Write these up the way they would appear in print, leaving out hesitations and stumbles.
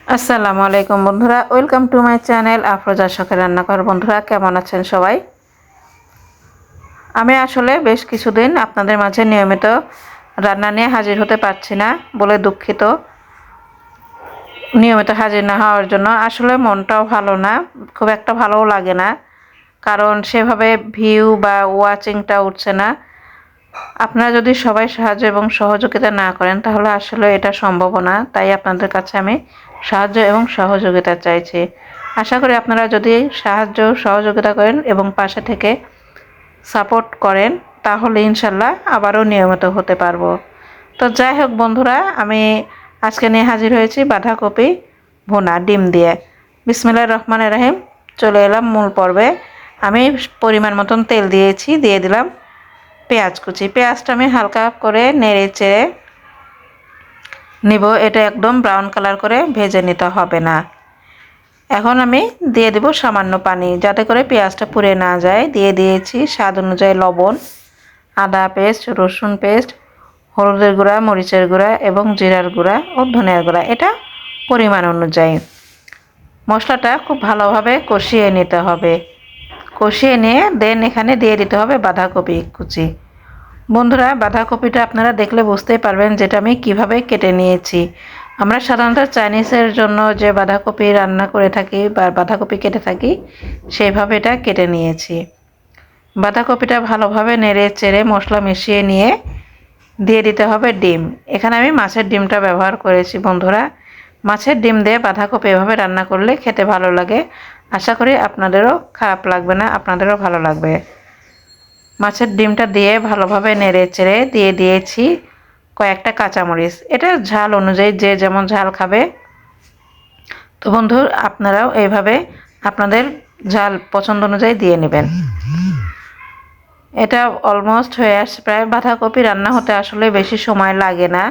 আসসালামু আলাইকুম বন্ধুরা, welcome to my channel Afroza শখের রান্নাঘর। বন্ধুরা কেমন আছেন সবাই? আমি আসলে বেশ কিছুদিন আপনাদের মাঝে নিয়মিত রান্না নিয়ে হাজির হতে পারছি না বলে দুঃখিত। নিয়মিত হাজির না হওয়ার জন্য আসলে মনটাও ভালো না, খুব একটা ভালোও লাগে না, কারণ সেভাবে ভিউ বা ওয়াচিংটা উঠছে না। আপনারা যদি সবাই সাহায্য এবং সহযোগিতা না করেন তাহলে আসলে এটা সম্ভব না। তাই আপনাদের কাছে আমি সাহায্য এবং সহযোগিতা চাইছি। আশা করি আপনারা যদি সাহায্য সহযোগিতা করেন এবং পাশে থেকে সাপোর্ট করেন তাহলে ইনশাল্লাহ আবারও নিয়মিত হতে পারবো। তো যাই হোক বন্ধুরা, আমি আজকে নিয়ে হাজির হয়েছি বাঁধাকপি ভুনা ডিম দিয়ে। বিসমিল্লাহির রহমানির রহিম। চলে এলাম মূল পর্বে। আমি পরিমাণ মতন তেল দিয়েছি, দিয়ে দিলাম পেঁয়াজ কুচি। পেঁয়াজটা আমি হালকা করে নেড়ে চেড়ে নিব, এটা একদম ব্রাউন কালার করে ভেজে নিতে হবে না। এখন আমি দিয়ে দেব সামান্য পানি, যাতে করে পেঁয়াজটা পুড়ে না যায়। দিয়ে দিয়েছি স্বাদ অনুযায়ী লবণ, আদা পেস্ট, রসুন পেস্ট, হলুদের গুঁড়া, মরিচের গুঁড়া এবং জিরার গুঁড়া ও ধনিয়ার গুঁড়া, এটা পরিমাণ অনুযায়ী। মশলাটা খুব ভালোভাবে কষিয়ে নিতে হবে। কষিয়ে নিয়ে দেন এখানে দিয়ে দিতে হবে বাঁধাকপি কুচি। বন্ধুরা, বাঁধাকপিটা আপনারা দেখলে বুঝতেই পারবেন যেটা আমি কিভাবে কেটে নিয়েছি। আমরা সাধারণত চাইনিজের জন্য যে বাঁধাকপি রান্না করে থাকি বা বাঁধাকপি কেটে থাকি, সেইভাবে এটা কেটে নিয়েছি। বাঁধাকপিটা ভালোভাবে নেড়ে চেড়ে মশলা মিশিয়ে নিয়ে দিয়ে দিতে হবে ডিম। এখানে আমি মাছের ডিমটা ব্যবহার করেছি বন্ধুরা। মাছের ডিম দিয়ে বাঁধাকপি এভাবে রান্না করলে খেতে ভালো লাগে। আশা করি আপনাদেরও খারাপ লাগবে না, আপনাদেরও ভালো লাগবে। মাছের ডিমটা দিয়ে ভালোভাবে নেড়ে চেড়ে দিয়ে দিয়েছি কয়েকটা কাঁচামরিচ। এটা ঝাল অনুযায়ী যে যেমন ঝাল খাবে। তো বন্ধু, আপনারাও এইভাবে আপনাদের ঝাল পছন্দ অনুযায়ী দিয়ে নেবেন। এটা অলমোস্ট হয়ে আসছে প্রায়। বাঁধাকপি রান্না হতে আসলে বেশি সময় লাগে না।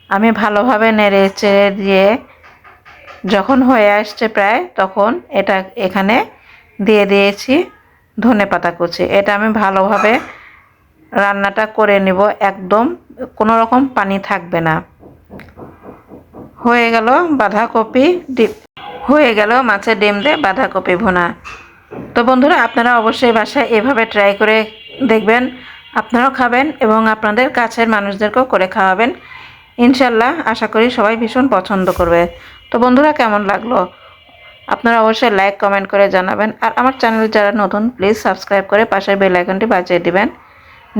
আমি ভালোভাবে নেড়ে চেড়ে দিয়ে যখন হয়ে আসছে প্রায়, তখন এটা এখানে দিয়ে দিয়েছি ধনেপাতা কুচি। এটা আমি ভালোভাবে রান্নাটা করে নিব, একদম কোনো রকম পানি থাকবে না। হয়ে গেল বাঁধাকপি ডিম, হয়ে গেল মাছের ডিম দিয়ে বাঁধাকপি ভুনা। তো বন্ধুরা, আপনারা অবশ্যই বাসায় এভাবে ট্রাই করে দেখবেন। আপনারাও খাবেন এবং আপনাদের কাছের মানুষদেরকেও করে খাওয়াবেন। ইনশাল্লাহ আশা করি সবাই ভীষণ পছন্দ করবে। তো বন্ধুরা, কেমন লাগলো আপনারা অবশ্যই লাইক কমেন্ট করে জানাবেন। আর আমার চ্যানেল যারা নতুন, প্লিজ সাবস্ক্রাইব করে পাশের বেল আইকনটি বাজিয়ে দিবেন,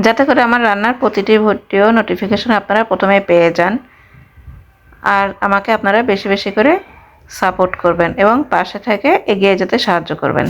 যাতে করে আমার রান্নার প্রতিটি ভিডিও নোটিফিকেশন আপনারা প্রথমে পেয়ে যান। আর আমাকে আপনারা বেশি বেশি করে সাপোর্ট করবেন এবং পাশে থেকে এগিয়ে যেতে সাহায্য করবেন।